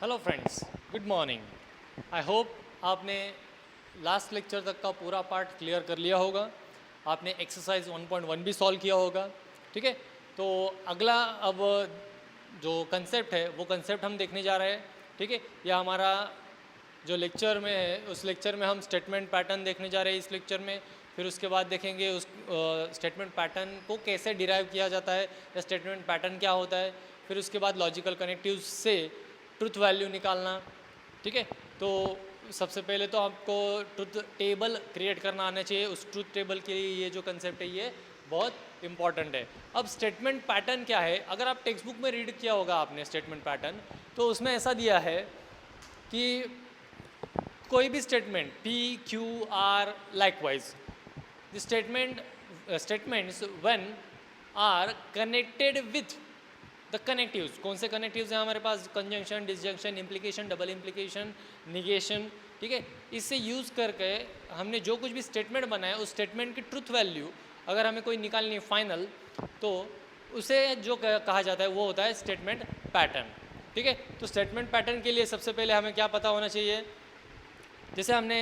Hello friends, good morning. I hope आपने last lecture तक का पूरा पार्ट क्लियर कर लिया होगा। आपने एक्सरसाइज 1.1 भी सॉल्व किया होगा। ठीक है, तो अगला अब जो कंसेप्ट है वो कंसेप्ट हम देखने जा रहे हैं। ठीक है, यह हमारा जो लेक्चर में है उस लेक्चर में हम स्टेटमेंट पैटर्न देखने जा रहे हैं इस लेक्चर में। फिर उसके बाद देखेंगे उस स्टेटमेंट पैटर्न को कैसे डिराइव किया जाता है या स्टेटमेंट पैटर्न क्या होता है। फिर उसके बाद लॉजिकल कनेक्टिव्स से ट्रुथ वैल्यू निकालना। ठीक है, तो सबसे पहले तो आपको ट्रुथ टेबल क्रिएट करना आना चाहिए। उस ट्रुथ टेबल के लिए ये जो कंसेप्ट है ये बहुत इंपॉर्टेंट है। अब स्टेटमेंट पैटर्न क्या है, अगर आप टेक्स्ट बुक में रीड किया होगा आपने स्टेटमेंट पैटर्न, तो उसमें ऐसा दिया है कि कोई भी statement P, Q, R likewise the statements when are connected with the connectives. कौन से कनेक्टिव्स हैं हमारे पास? Conjunction, disjunction, implication, double implication, negation. ठीक है, इससे यूज़ करके हमने जो कुछ भी स्टेटमेंट बनाया उस स्टेटमेंट की ट्रुथ वैल्यू अगर हमें कोई निकालनी है फाइनल, तो उसे जो कहा जाता है वो होता है स्टेटमेंट पैटर्न। ठीक है, तो स्टेटमेंट पैटर्न के लिए सबसे पहले हमें क्या पता होना चाहिए? जैसे हमने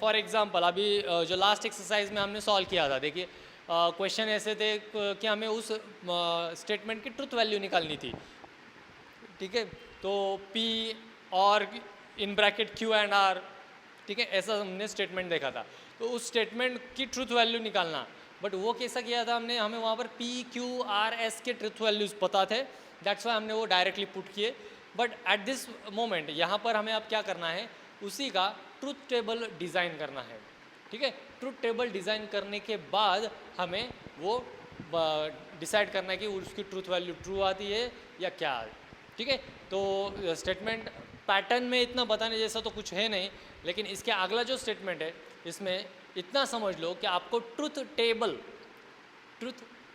फॉर एग्जांपल अभी जो लास्ट एक्सरसाइज में हमने सॉल्व किया था, देखिए क्वेश्चन ऐसे थे कि हमें उस स्टेटमेंट की ट्रुथ वैल्यू निकालनी थी। ठीक है, तो P और in bracket Q and R, ठीक है, ऐसा हमने स्टेटमेंट देखा था। तो उस स्टेटमेंट की ट्रुथ वैल्यू निकालना, बट वो कैसा किया था हमने? हमें वहाँ पर P, Q, R, S के ट्रुथ वैल्यूज़ पता थे, दैट्स वाई हमने वो डायरेक्टली पुट किए। बट एट दिस मोमेंट यहाँ पर हमें अब क्या करना है? उसी का ट्रुथ टेबल डिज़ाइन करना है। ठीक है, ट्रुथ टेबल डिज़ाइन करने के बाद हमें वो डिसाइड करना है कि उसकी ट्रुथ वैल्यू ट्रू आती है या क्या। ठीक है, तो स्टेटमेंट पैटर्न में इतना बताने जैसा तो कुछ है नहीं, लेकिन इसके अगला जो स्टेटमेंट है इसमें इतना समझ लो कि आपको truth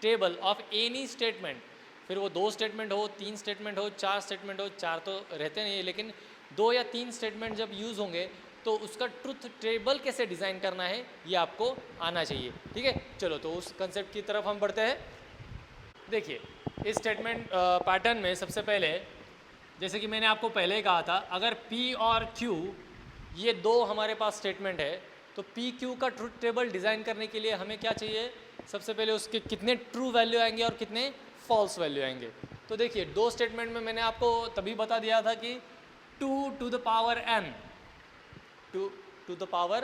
table of any statement, फिर वो 2 स्टेटमेंट हो, 3 स्टेटमेंट हो, 4 स्टेटमेंट हो, 4 तो रहते नहीं है, लेकिन 2 या 3 स्टेटमेंट जब यूज़ होंगे तो उसका ट्रुथ टेबल कैसे डिज़ाइन करना है ये आपको आना चाहिए। ठीक है, चलो तो उस कंसेप्ट की तरफ हम बढ़ते हैं। देखिए, इस स्टेटमेंट पैटर्न में सबसे पहले, जैसे कि मैंने आपको पहले ही कहा था, अगर P और Q ये 2 हमारे पास स्टेटमेंट है, तो P, Q का ट्रुथ टेबल डिज़ाइन करने के लिए हमें क्या चाहिए? सबसे पहले उसके कितने ट्रू वैल्यू आएंगे और कितने फॉल्स वैल्यू आएंगे। तो देखिए, 2 स्टेटमेंट में मैंने आपको तभी बता दिया था कि 2 to the power n, 2 to the power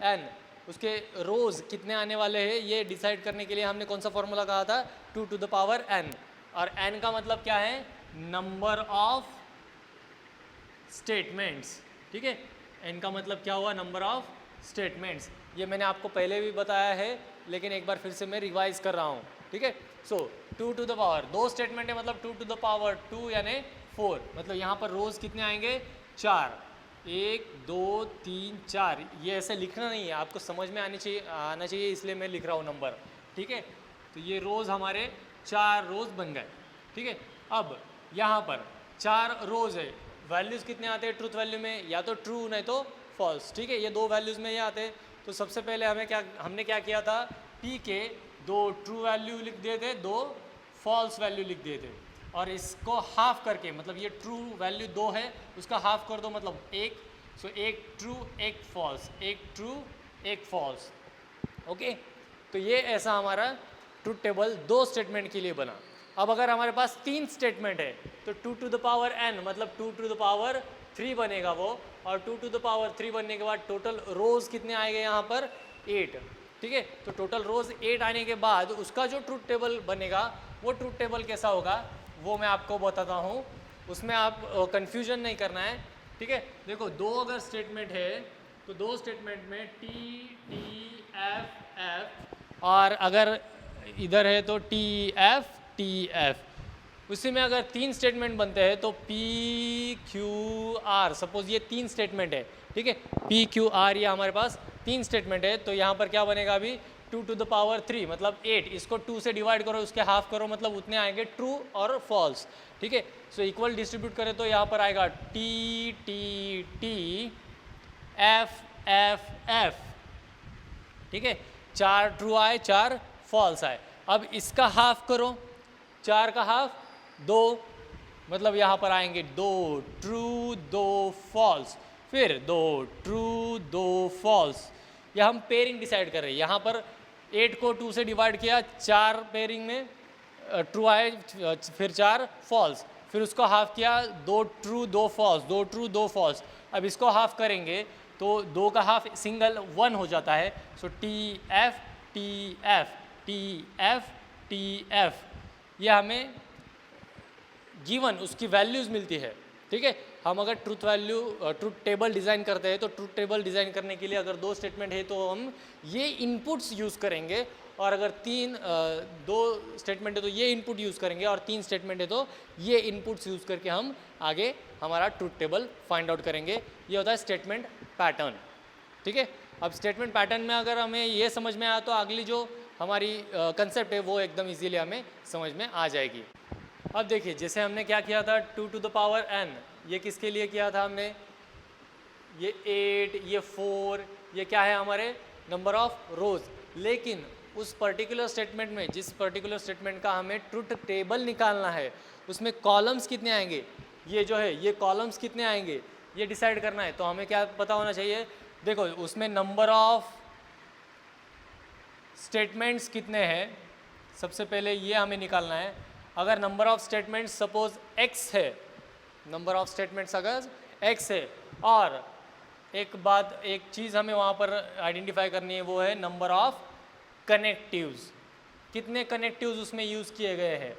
n, उसके रोज़ कितने आने वाले हैं ये डिसाइड करने के लिए हमने कौन सा फॉर्मूला कहा था? 2 to the power n। और n का मतलब क्या है? Number of statements. ठीक है, n का मतलब क्या हुआ? Number of statements. ये मैंने आपको पहले भी बताया है, लेकिन एक बार फिर से मैं रिवाइज कर रहा हूँ। ठीक है, सो 2 to the power, 2 स्टेटमेंट है मतलब 2 to the power 2 यानी 4, मतलब यहाँ पर रोज़ कितने आएंगे? 4, 1 2 3 4। ये ऐसे लिखना नहीं है, आपको समझ में आना चाहिए, इसलिए मैं लिख रहा हूँ नंबर। ठीक है, तो ये रोज़ हमारे 4 रोज़ बन गए। ठीक है, अब यहाँ पर 4 रोज़ है, वैल्यूज़ कितने आते हैं ट्रुथ वैल्यू में? या तो ट्रू नहीं तो फॉल्स। ठीक है, ये 2 वैल्यूज़ में ये आते हैं। तो सबसे पहले हमने क्या किया था? P के 2 ट्रू वैल्यू लिख दिए थे, 2 फॉल्स वैल्यू लिख दिए थे, और इसको हाफ करके, मतलब ये ट्रू वैल्यू 2 है, उसका हाफ कर दो मतलब 1। So 1 true 1 false, 1 true 1 false. Okay, तो ये ऐसा हमारा ट्रुथ टेबल 2 स्टेटमेंट के लिए बना। अब अगर हमारे पास 3 स्टेटमेंट है तो 2 to the power n मतलब 2 to the power 3 बनेगा वो, और 2 to the power 3 बनने के बाद टोटल रोज़ कितने आएंगे यहाँ पर? 8। ठीक है, तो टोटल रोज़ 8 आने के बाद उसका जो ट्रुथ टेबल बनेगा वो ट्रुथ टेबल कैसा होगा वो मैं आपको बताता हूँ, उसमें आप कंफ्यूजन नहीं करना है। ठीक है, देखो 2 अगर स्टेटमेंट है तो 2 स्टेटमेंट में T, T, F, F, और अगर इधर है तो T, F, T, F। उसी में अगर 3 स्टेटमेंट बनते हैं तो P, Q, R, सपोज ये 3 स्टेटमेंट है। ठीक है, P, Q, R ये हमारे पास 3 स्टेटमेंट है, तो यहाँ पर क्या बनेगा अभी? 2 to the power 3 मतलब 8, इसको 2 से डिवाइड करो, उसके हाफ करो, मतलब उतने आएंगे ट्रू और फॉल्स। ठीक है, सो इक्वल डिस्ट्रीब्यूट करें तो यहाँ पर आएगा T, T, T, F, F, F। ठीक है, 4 ट्रू आए, 4 फॉल्स आए। अब इसका हाफ करो, 4 का हाफ 2, मतलब यहाँ पर आएंगे 2 ट्रू 2 फॉल्स, फिर 2 ट्रू 2 फॉल्स। यह हम पेयरिंग डिसाइड कर रहे हैं। यहाँ पर 8 को 2 से डिवाइड किया, 4 पेयरिंग में ट्रू आए, फिर 4 फॉल्स, फिर उसको हाफ किया, 2 ट्रू 2 फॉल्स, 2 ट्रू 2 फॉल्स। अब इसको हाफ करेंगे तो 2 का हाफ सिंगल 1 हो जाता है। So T F T F T F T F, यह हमें गिवन उसकी वैल्यूज़ मिलती है। ठीक है, हम अगर ट्रूथ टेबल डिज़ाइन करते हैं तो ट्रूथ टेबल डिज़ाइन करने के लिए अगर 2 स्टेटमेंट है तो हम ये इनपुट्स यूज़ करेंगे, और अगर 2 स्टेटमेंट है तो ये इनपुट यूज़ करेंगे, और 3 स्टेटमेंट है तो ये इनपुट्स यूज़ करके हम आगे हमारा ट्रूथ टेबल फाइंड आउट करेंगे। ये होता है स्टेटमेंट पैटर्न। ठीक है, अब स्टेटमेंट पैटर्न में अगर हमें ये समझ में आया तो अगली जो हमारी कंसेप्ट है वो एकदम इजीली हमें समझ में आ जाएगी। अब देखिए, जैसे हमने क्या किया था 2 to the power n, ये किसके लिए किया था हमने, ये 8, ये 4, ये क्या है हमारे नंबर ऑफ रोज। लेकिन उस पर्टिकुलर स्टेटमेंट में, जिस पर्टिकुलर स्टेटमेंट का हमें ट्रूथ टेबल निकालना है, उसमें कॉलम्स कितने आएंगे, ये जो है ये कॉलम्स कितने आएंगे, ये डिसाइड करना है। तो हमें क्या पता होना चाहिए, देखो उसमें नंबर ऑफ स्टेटमेंट्स कितने हैं, सबसे पहले ये हमें निकालना है। अगर number of statements suppose x है, नंबर ऑफ स्टेटमेंट्स अगर x है, और एक चीज़ हमें वहाँ पर आइडेंटिफाई करनी है, वो है नंबर ऑफ कनेक्टिव्स। कितने कनेक्टिव्स उसमें यूज़ किए गए हैं।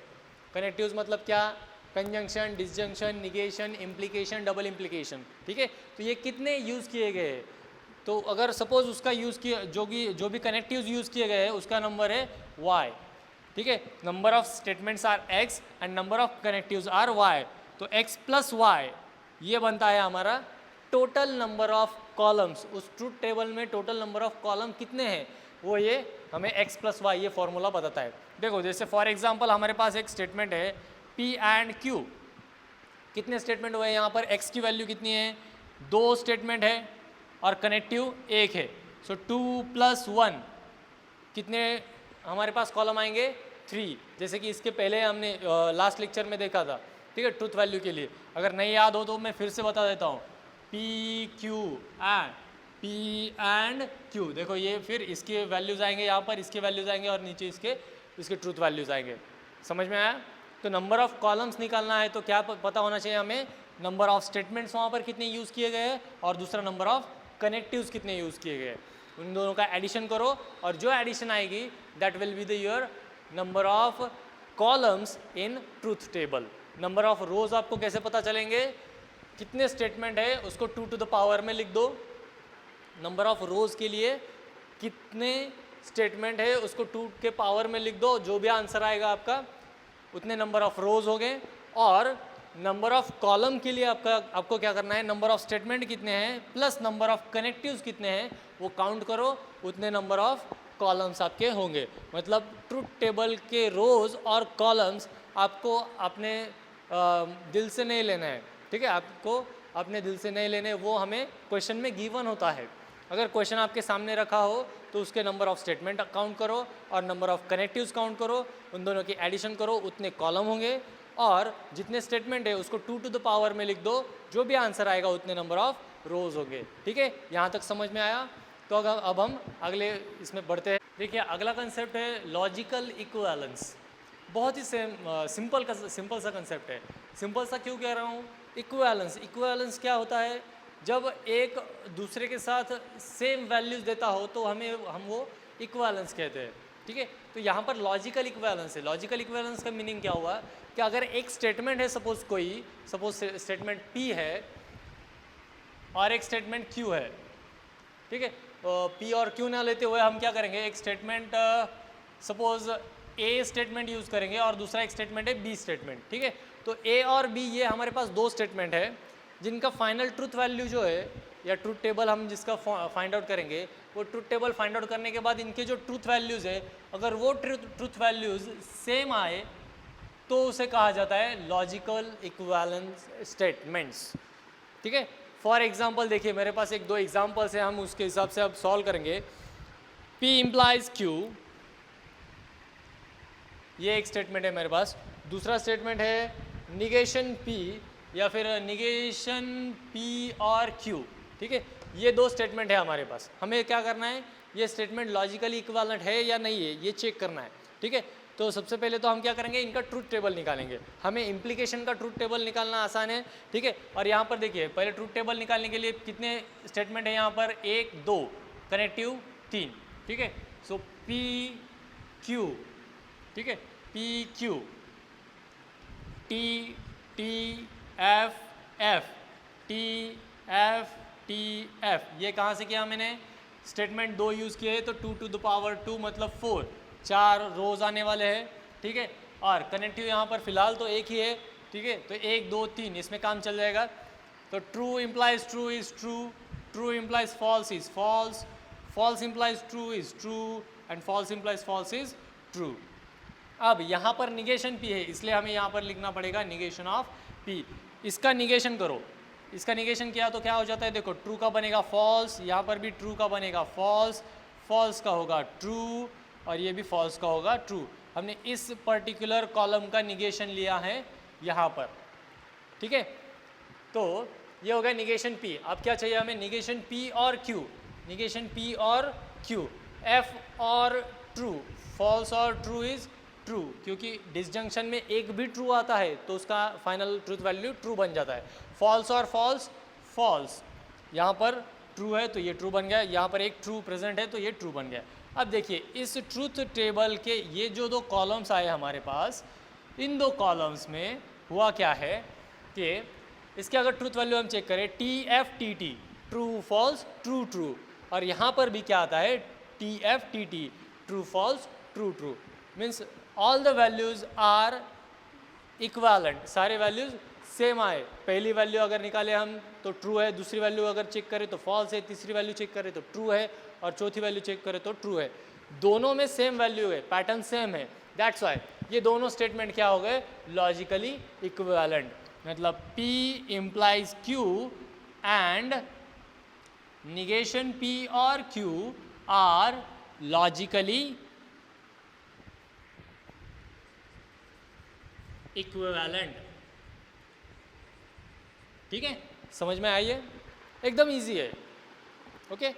कनेक्टिव्स मतलब क्या, conjunction, disjunction, negation, implication, double implication. ठीक है, तो ये कितने यूज़ किए गए हैं। तो अगर सपोज उसका यूज़ किया जो भी कनेक्टिव्स यूज़ किए गए हैं उसका नंबर है y। ठीक है, number of statements are x and number of connectives are y। तो x प्लस y ये बनता है हमारा टोटल नंबर ऑफ कॉलम्स। उस ट्रूथ टेबल में टोटल नंबर ऑफ कॉलम कितने हैं वो ये हमें x प्लस वाई ये फॉर्मूला बताता है। देखो जैसे फॉर एग्जांपल हमारे पास एक स्टेटमेंट है p एंड q। कितने स्टेटमेंट हुए यहाँ पर, x की वैल्यू कितनी है, 2 स्टेटमेंट है और कनेक्टिव 1 है। सो 2 + 1 कितने हमारे पास कॉलम आएंगे, 3। जैसे कि इसके पहले हमने लास्ट लेक्चर में देखा था। ठीक है, ट्रूथ वैल्यू के लिए अगर नहीं याद हो तो मैं फिर से बता देता हूँ, P एंड Q। देखो ये फिर इसके वैल्यूज़ आएंगे यहाँ पर, इसके वैल्यूज़ आएंगे और नीचे इसके ट्रूथ वैल्यूज़ आएंगे। समझ में आया। तो नंबर ऑफ कॉलम्स निकालना है तो क्या पता होना चाहिए हमें, नंबर ऑफ स्टेटमेंट्स वहाँ पर कितने यूज़ किए गए हैं और दूसरा नंबर ऑफ कनेक्टिव्स कितने यूज़ किए गए। उन दोनों का एडिशन करो और जो एडिशन आएगी that will be the your number of columns in truth table. Number of रोज आपको कैसे पता चलेंगे, कितने स्टेटमेंट है उसको 2 to the power में लिख दो। नंबर ऑफ रोज के लिए कितने स्टेटमेंट है उसको 2 के पावर में लिख दो, जो भी आंसर आएगा आपका उतने नंबर ऑफ रोज हो गए। और नंबर ऑफ कॉलम के लिए आपको क्या करना है, नंबर ऑफ स्टेटमेंट कितने हैं प्लस नंबर ऑफ कनेक्टिव्स कितने हैं वो काउंट करो, उतने नंबर ऑफ कॉलम्स आपके होंगे। मतलब ट्रूथ टेबल के रोज और कॉलम्स आपको अपने दिल से नहीं लेना है। ठीक है, आपको अपने दिल से नहीं लेने, वो हमें क्वेश्चन में गिवन होता है। अगर क्वेश्चन आपके सामने रखा हो तो उसके नंबर ऑफ स्टेटमेंट काउंट करो और नंबर ऑफ कनेक्टिव्स काउंट करो, उन दोनों की एडिशन करो, उतने कॉलम होंगे और जितने स्टेटमेंट है उसको 2 to the power में लिख दो, जो भी आंसर आएगा उतने नंबर ऑफ रोज होंगे। ठीक है, यहाँ तक समझ में आया। तो अब हम अगले इसमें बढ़ते हैं। देखिए अगला कंसेप्ट है लॉजिकल इक्विवेलेंस। बहुत ही सिंपल सा कंसेप्ट है। सिंपल सा क्यों कह रहा हूँ, इक्विवेलेंस क्या होता है, जब एक दूसरे के साथ सेम वैल्यूज देता हो तो हम वो इक्विवेलेंस कहते हैं। ठीक है, तो यहाँ पर लॉजिकल इक्विवेलेंस है। लॉजिकल इक्विवेलेंस का मीनिंग क्या हुआ कि अगर एक स्टेटमेंट है, सपोज स्टेटमेंट P है और एक स्टेटमेंट Q है। ठीक है, तो P और Q ना लेते हुए हम क्या करेंगे, एक statement suppose A statement use करेंगे और दूसरा एक स्टेटमेंट है B स्टेटमेंट। ठीक है, तो A और B ये हमारे पास 2 स्टेटमेंट है जिनका फाइनल ट्रूथ वैल्यू जो है या ट्रूथ टेबल हम जिसका फाइंड आउट करेंगे, वो ट्रूथ टेबल फाइंड आउट करने के बाद इनके जो ट्रूथ वैल्यूज़ है, अगर वो ट्रूथ वैल्यूज़ सेम आए तो उसे कहा जाता है लॉजिकल इक्विवेलेंस स्टेटमेंट्स। ठीक है, फॉर एग्जांपल देखिए मेरे पास 1-2 एग्जांपल्स हैं, हम उसके हिसाब से अब सॉल्व करेंगे। P इम्प्लाइज Q, ये एक स्टेटमेंट है मेरे पास। दूसरा स्टेटमेंट है निगेशन P या फिर निगेशन P और Q, ठीक है। ये दो स्टेटमेंट है हमारे पास, हमें क्या करना है, ये स्टेटमेंट लॉजिकली इक्विवेलेंट है या नहीं है ये चेक करना है, ठीक है। तो सबसे पहले तो हम क्या करेंगे, इनका ट्रूथ टेबल निकालेंगे। हमें इम्प्लीकेशन का ट्रूथ टेबल निकालना आसान है, ठीक है। और यहाँ पर देखिए पहले ट्रूथ टेबल निकालने के लिए कितने स्टेटमेंट है यहाँ पर, 1 2 कनेक्टिव 3, ठीक है। सो P Q, ठीक है, P Q T T F F T F T F, ये कहाँ से किया मैंने, स्टेटमेंट 2 यूज़ किए तो 2 to the power 2 मतलब 4, 4 रोज आने वाले हैं, ठीक है। और कनेक्टिव यहाँ पर फिलहाल तो एक ही है, ठीक है। तो 1 2 3 इसमें काम चल जाएगा। तो true implies true is true, true implies false is false, false implies true is true and false implies false is true. अब यहाँ पर निगेशन P है, इसलिए हमें यहाँ पर लिखना पड़ेगा निगेशन ऑफ P। इसका निगेशन करो, इसका निगेशन किया तो क्या हो जाता है, देखो ट्रू का बनेगा फॉल्स, यहाँ पर भी ट्रू का बनेगा फॉल्स, फॉल्स का होगा ट्रू और ये भी फॉल्स का होगा ट्रू। हमने इस पर्टिकुलर कॉलम का निगेशन लिया है यहाँ पर, ठीक है। तो ये हो गया निगेशन P। अब क्या चाहिए हमें, निगेशन P और Q, निगेशन P और Q, F और ट्रू, फॉल्स और ट्रू इज ट्रू, क्योंकि डिसजंक्शन में एक भी ट्रू आता है तो उसका फाइनल ट्रूथ वैल्यू ट्रू बन जाता है। फॉल्स और फॉल्स, फॉल्स, यहाँ पर ट्रू है तो ये ट्रू बन गया, यहाँ पर एक ट्रू प्रेजेंट है तो ये ट्रू बन गया। अब देखिए इस ट्रूथ टेबल के ये जो दो कॉलम्स आए हमारे पास, इन दो कॉलम्स में हुआ क्या है कि इसके अगर ट्रूथ वैल्यू हम चेक करें TF-TT, true false true true, और यहाँ पर भी क्या आता है TF-TT, true false true true, means all the values are equivalent, सारे वैल्यूज सेम आए। पहली वैल्यू अगर निकाले हम तो ट्रू है, दूसरी वैल्यू अगर चेक करें तो फॉल्स है, तीसरी वैल्यू चेक करें तो ट्रू है और चौथी वैल्यू चेक करें तो ट्रू है। दोनों में सेम वैल्यू है, पैटर्न सेम है, दैट्स वाई ये दोनों स्टेटमेंट क्या हो गए, लॉजिकली इक्विवेलेंट। मतलब P implies Q and negation P और Q आर लॉजिकली इक्विवेलेंट, ठीक है। समझ में आई है, एकदम इजी है, ओके।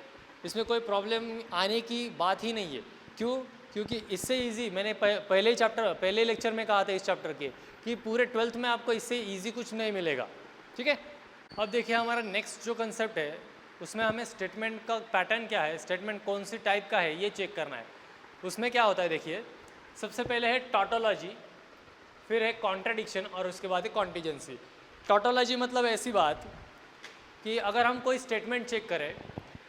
इसमें कोई प्रॉब्लम आने की बात ही नहीं है। क्यों, क्योंकि इससे इजी मैंने पहले चैप्टर, पहले लेक्चर में कहा था इस चैप्टर के कि पूरे 12th में आपको इससे इजी कुछ नहीं मिलेगा, ठीक है। अब देखिए हमारा नेक्स्ट जो कंसेप्ट है उसमें हमें स्टेटमेंट का पैटर्न क्या है, स्टेटमेंट कौन सी टाइप का है ये चेक करना है। उसमें क्या होता है देखिए, सबसे पहले है टॉटोलॉजी, फिर है कॉन्ट्राडिक्शन और उसके बाद है कॉन्टीजेंसी। टॉटोलॉजी मतलब ऐसी बात कि अगर हम कोई स्टेटमेंट चेक करें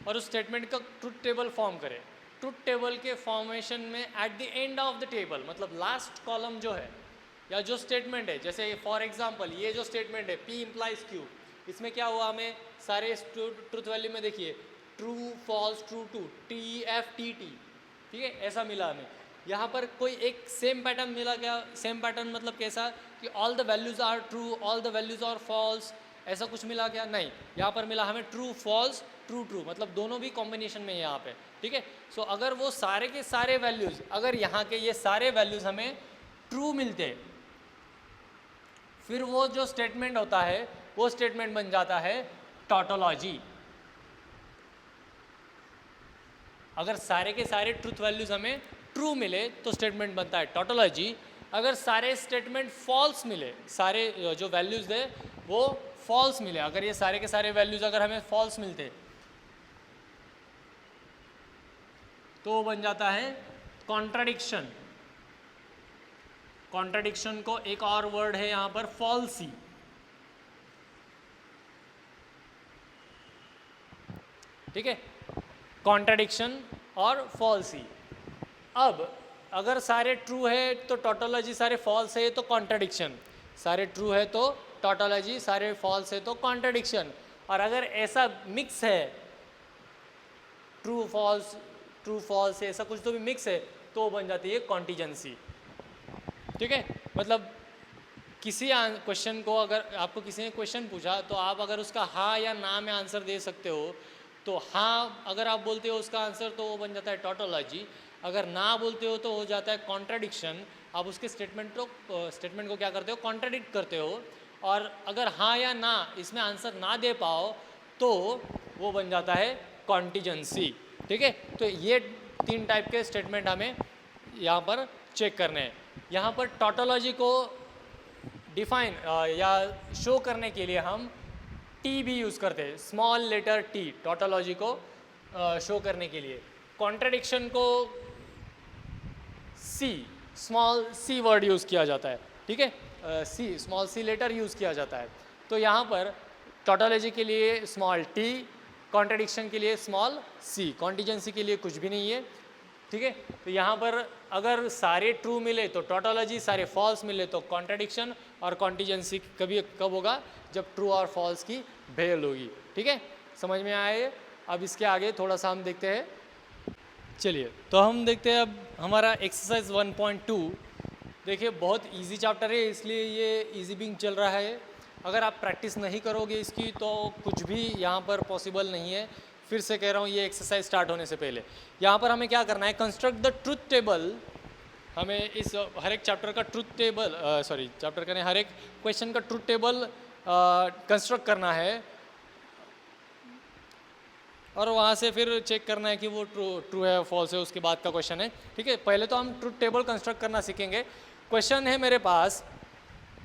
और उस स्टेटमेंट का ट्रूथ टेबल फॉर्म करें, ट्रूथ टेबल के फॉर्मेशन में at the end of the table, मतलब लास्ट कॉलम जो है या जो स्टेटमेंट है, जैसे फॉर एग्जांपल ये जो स्टेटमेंट है P implies Q, इसमें क्या हुआ, हमें सारे ट्रूथ वैल्यू में देखिए true false true to TF-TT, ठीक है, ऐसा मिला हमें। यहाँ पर कोई एक सेम पैटर्न मिला क्या, सेम पैटर्न मतलब कैसा कि all the values are true, all the values are false, ऐसा कुछ मिला क्या, नहीं। यहाँ पर मिला हमें ट्रू फॉल्स ट्रू ट्रू, मतलब दोनों भी कॉम्बिनेशन में यहाँ पे, ठीक है। सो अगर वो सारे के सारे वैल्यूज, अगर यहाँ के ये सारे वैल्यूज हमें ट्रू मिलते, फिर वो जो स्टेटमेंट होता है वो स्टेटमेंट बन जाता है टॉटोलॉजी। अगर सारे के सारे ट्रूथ वैल्यूज हमें ट्रू मिले तो स्टेटमेंट बनता है टॉटोलॉजी। अगर सारे स्टेटमेंट फॉल्स मिले, सारे जो वैल्यूज है वो फॉल्स मिले, अगर ये सारे के सारे वैल्यूज अगर हमें फॉल्स मिलते तो बन जाता है कॉन्ट्राडिक्शन। कॉन्ट्राडिक्शन को एक और वर्ड है यहाँ पर फॉल्सी, ठीक है, कॉन्ट्राडिक्शन और फॉल्सी। अब अगर सारे ट्रू है तो टॉटोलॉजी, सारे फॉल्स है तो कॉन्ट्राडिक्शन, सारे ट्रू है तो टॉटोलॉजी, सारे फॉल्स है तो कॉन्ट्राडिक्शन। और अगर ऐसा मिक्स है, ट्रू फॉल्स है, ऐसा कुछ तो भी मिक्स है तो बन जाती है कॉन्टीजेंसी, ठीक है। मतलब किसी क्वेश्चन को अगर आपको किसी ने क्वेश्चन पूछा तो आप अगर उसका हाँ या ना में आंसर दे सकते हो, तो हाँ अगर आप बोलते हो उसका आंसर तो वो बन जाता है टॉटोलॉजी, अगर ना बोलते हो तो हो जाता है कॉन्ट्राडिक्शन, आप उसके स्टेटमेंट को क्या करते हो, कॉन्ट्राडिक्ट करते हो, और अगर हाँ या ना इसमें आंसर ना दे पाओ तो वो बन जाता है कॉन्टीजेंसी। ठीक है, तो ये 3 टाइप के स्टेटमेंट हमें यहाँ पर चेक करने हैं। यहाँ पर टोटोलॉजी को डिफाइन या शो करने के लिए हम टी भी यूज़ करते हैं, स्मॉल लेटर टी, टोटोलॉजी को शो करने के लिए। कॉन्ट्रडिक्शन को सी, स्मॉल सी वर्ड यूज़ किया जाता है। ठीक है, सी, स्मॉल सी लेटर यूज़ किया जाता है। तो यहाँ पर टोटोलॉजी के लिए स्मॉल टी, कॉन्ट्रडिक्शन के लिए स्मॉल सी, कॉन्टीजेंसी के लिए कुछ भी नहीं है। ठीक है, तो यहाँ पर अगर सारे ट्रू मिले तो टोटोलॉजी, सारे फॉल्स मिले तो कॉन्ट्रडिक्शन, और कॉन्टीजेंसी कभी कब होगा, जब ट्रू और फॉल्स की भेल होगी। ठीक है, समझ में आए? अब इसके आगे थोड़ा सा हम देखते हैं। चलिए, तो हम देखते हैं अब हमारा एक्सरसाइज 1.2। देखिए, बहुत इजी चैप्टर है, इसलिए ये इजी बिंग चल रहा है। अगर आप प्रैक्टिस नहीं करोगे इसकी तो कुछ भी यहाँ पर पॉसिबल नहीं है। फिर से कह रहा हूँ, ये एक्सरसाइज स्टार्ट होने से पहले यहाँ पर हमें क्या करना है, कंस्ट्रक्ट द ट्रुथ टेबल। हमें इस हर एक चैप्टर का ट्रुथ टेबल, चैप्टर का नहीं, हर एक क्वेश्चन का ट्रुथ टेबल कंस्ट्रक्ट करना है, और वहाँ से फिर चेक करना है कि वो ट्रू है फॉल्स है, उसके बाद का क्वेश्चन है। ठीक है, पहले तो हम ट्रुथ टेबल कंस्ट्रक्ट करना सीखेंगे। क्वेश्चन है मेरे पास,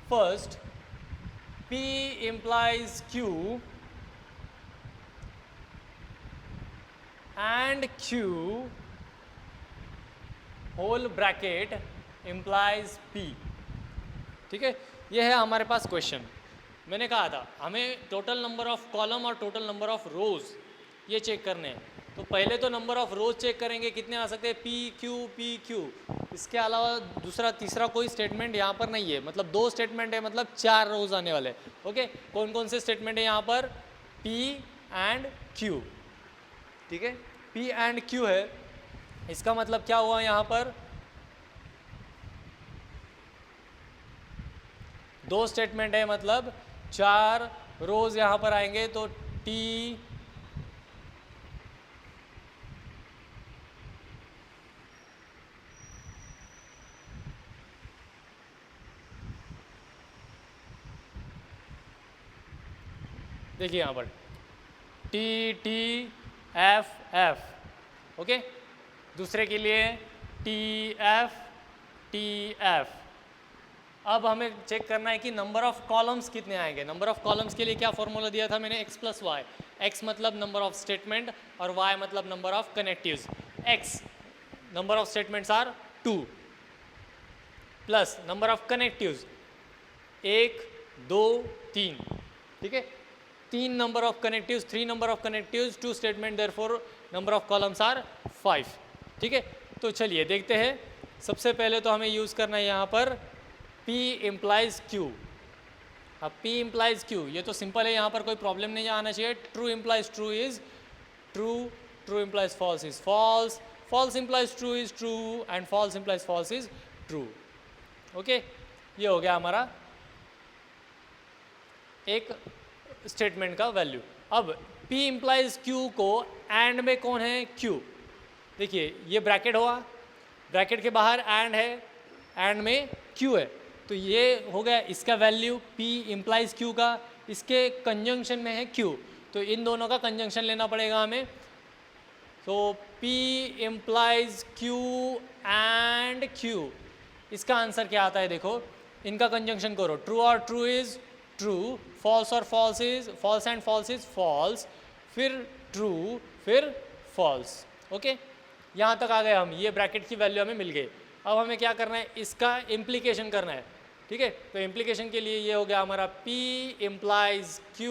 first P implies Q and Q whole bracket implies P। ठीक है, ये है हमारे पास क्वेश्चन। मैंने कहा था हमें टोटल नंबर ऑफ कॉलम और टोटल नंबर ऑफ रोज ये चेक करने हैं। तो पहले तो नंबर ऑफ रोज चेक करेंगे, कितने आ सकते हैं, पी क्यू। इसके अलावा दूसरा तीसरा कोई स्टेटमेंट यहाँ पर नहीं है, मतलब 2 स्टेटमेंट है, मतलब 4 रोज आने वाले। ओके, कौन कौन से स्टेटमेंट है यहाँ पर, P एंड Q। ठीक है, P एंड Q है, इसका मतलब क्या हुआ, यहाँ पर 2 स्टेटमेंट है, मतलब 4 रोज यहाँ पर आएंगे। तो T देखिए यहाँ पर T F, ओके। दूसरे के लिए T F। अब हमें चेक करना है कि नंबर ऑफ कॉलम्स कितने आएंगे। नंबर ऑफ कॉलम्स के लिए क्या फॉर्मूला दिया था मैंने, x + y। x मतलब नंबर ऑफ स्टेटमेंट और y मतलब number of connectives. x number of statements are 2 plus number of connectives 1 2 3। ठीक है, 3 number of connectives, 3 number of connectives, 2 statement, therefore number of columns are 5। ठीक है, तो चलिए देखते हैं। सबसे पहले तो हमें यूज़ करना है यहाँ पर P implies Q। अब P implies Q, ये तो सिंपल है, यहाँ पर कोई प्रॉब्लम नहीं आना चाहिए। True implies true is true, true implies false is false, false implies true is true, and false implies false is true। Okay, ये हो गया हमारा एक स्टेटमेंट का वैल्यू। अब P implies Q को एंड में कौन है, Q। देखिए ये ब्रैकेट हुआ, ब्रैकेट के बाहर एंड है, एंड में Q है, तो ये हो गया इसका वैल्यू P implies Q का। इसके कंजंक्शन में है Q, तो इन दोनों का कंजंक्शन लेना पड़ेगा हमें। तो P implies Q and Q, इसका आंसर क्या आता है, देखो इनका कंजंक्शन करो। ट्रू और ट्रू इज ट्रू, फॉल्स और false is false, and false is false, फिर ट्रू, फिर फॉल्स। ओके, यहाँ तक आ गए हम, ये ब्रैकेट की वैल्यू हमें मिल गई। अब हमें क्या करना है, इसका इम्प्लीकेशन करना है। ठीक है, तो इम्प्लीकेशन के लिए ये हो गया हमारा P implies Q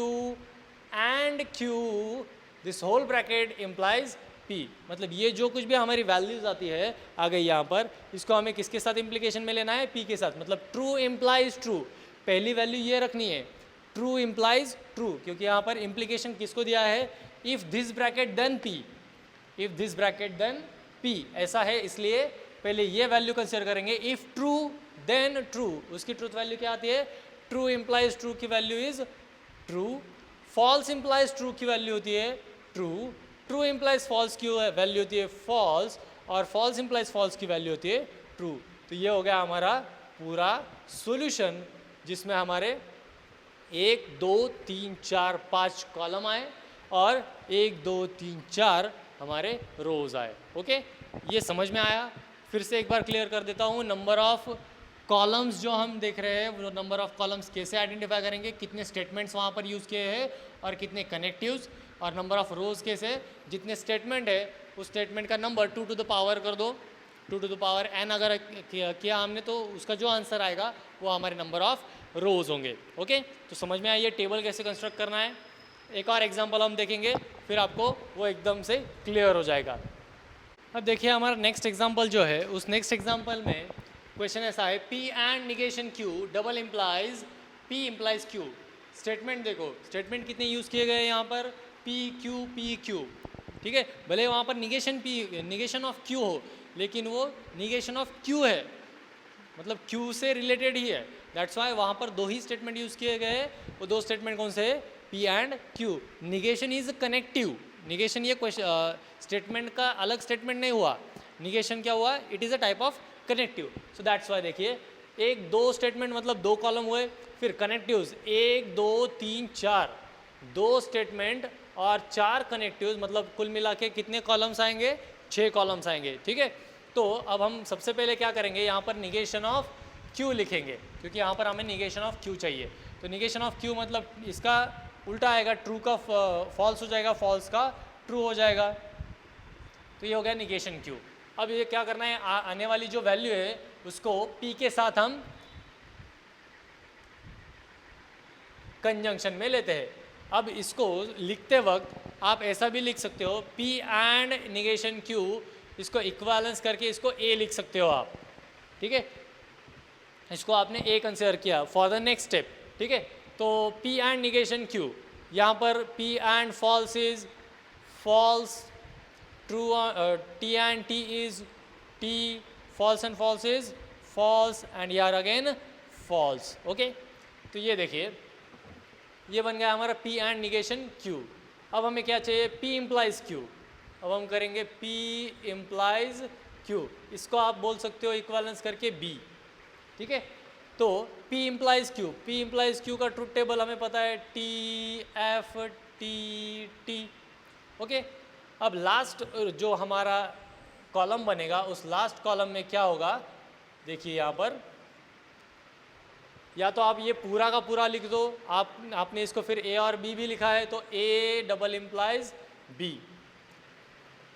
and Q, this whole bracket implies P। मतलब ये जो कुछ भी हमारी वैल्यूज आती है आ गई यहाँ पर, इसको हमें किसके साथ इम्प्लीकेशन में लेना है, P के साथ। मतलब ट्रू implies ट्रू, पहली वैल्यू ये रखनी है, ट्रू implies ट्रू, क्योंकि यहाँ पर इम्प्लीकेशन किसको दिया है, if this bracket then P, if this bracket then P, ऐसा है। इसलिए पहले ये वैल्यू कंसिडर करेंगे, इफ ट्रू देन ट्रू। उसकी ट्रूथ वैल्यू क्या आती है, ट्रू implies ट्रू की value is true, false implies true की वैल्यू होती है ट्रू, ट्रू implies फॉल्स की वैल्यू होती है फॉल्स, और फॉल्स implies फॉल्स की वैल्यू होती है ट्रू। तो ये हो गया हमारा पूरा सॉल्यूशन, जिसमें हमारे 1 2 3 4 5 कॉलम आए और 1 2 3 4 हमारे रोज आए। ओके, ये समझ में आया? फिर से एक बार क्लियर कर देता हूँ। नंबर ऑफ कॉलम्स जो हम देख रहे हैं, वो नंबर ऑफ कॉलम्स कैसे आइडेंटिफाई करेंगे, कितने स्टेटमेंट्स वहाँ पर यूज़ किए हैं और कितने कनेक्टिव्स, और नंबर ऑफ रोज कैसे, जितने स्टेटमेंट है उस स्टेटमेंट का नंबर 2 टू द पावर कर दो, 2 टू द पावर n अगर किया हमने तो उसका जो आंसर आएगा वो हमारे नंबर ऑफ रोज होंगे। ओके, तो समझ में आइए टेबल कैसे कंस्ट्रक्ट करना है। एक और एग्जांपल हम देखेंगे, फिर आपको वो एकदम से क्लियर हो जाएगा। अब देखिए हमारा नेक्स्ट एग्जांपल जो है, उस नेक्स्ट एग्जांपल में क्वेश्चन ऐसा है, P and negation Q double implies P implies Q। Statement देखो, स्टेटमेंट कितने यूज़ किए गए यहाँ पर, P Q, ठीक है। भले वहाँ पर निगेशन ऑफ Q हो, लेकिन वो निगेशन ऑफ Q है, मतलब Q से रिलेटेड ही है। दैट्स वाई वहाँ पर 2 ही स्टेटमेंट यूज़ किए गए। वो 2 स्टेटमेंट कौन से है, P and Q। Negation is connective, negation ये स्टेटमेंट का अलग स्टेटमेंट नहीं हुआ, निगेशन क्या हुआ, it is a type of connective. So that's why देखिए 1 2 स्टेटमेंट मतलब 2 कॉलम हुए, फिर कनेक्टिव्स 1 2 3 4, 2 स्टेटमेंट और 4 कनेक्टिव्स, मतलब कुल मिला के कितने कॉलम्स आएंगे, 6 कॉलम्स आएंगे, ठीक है। तो अब हम सबसे पहले क्या करेंगे, यहाँ पर निगेशन ऑफ Q लिखेंगे, क्योंकि यहाँ पर हमें निगेशन ऑफ Q चाहिए। तो निगेशन ऑफ Q मतलब इसका उल्टा आएगा, ट्रू का फॉल्स हो जाएगा, फॉल्स का ट्रू हो जाएगा। तो ये हो गया निगेशन Q। अब ये क्या करना है, आने वाली जो वैल्यू है उसको P के साथ हम कंजंक्शन में लेते हैं। अब इसको लिखते वक्त आप ऐसा भी लिख सकते हो, P एंड निगेशन Q, इसको इक्वालेंस करके इसको A लिख सकते हो आप, ठीक है। इसको आपने A कंसिडर किया फॉर द नेक्स्ट स्टेप, ठीक है। तो P एंड निगेशन Q, यहाँ पर P and false is false, true T and T is T, false and false is false, and यार अगेन फॉल्स। ओके, तो ये देखिए ये बन गया हमारा P एंड निगेशन Q। अब हमें क्या चाहिए, P इम्प्लाइज Q। अब हम करेंगे P इम्प्लाइज Q, इसको आप बोल सकते हो इक्वालेंस करके B, ठीक है। तो P implies Q, P implies Q का ट्रूथ टेबल हमें पता है T F T T। Okay, अब लास्ट जो हमारा कॉलम बनेगा, उस लास्ट कॉलम में क्या होगा, देखिए यहाँ पर या तो आप ये पूरा का पूरा लिख दो, आपने इसको फिर A और B भी लिखा है, तो A डबल इम्प्लाइज B।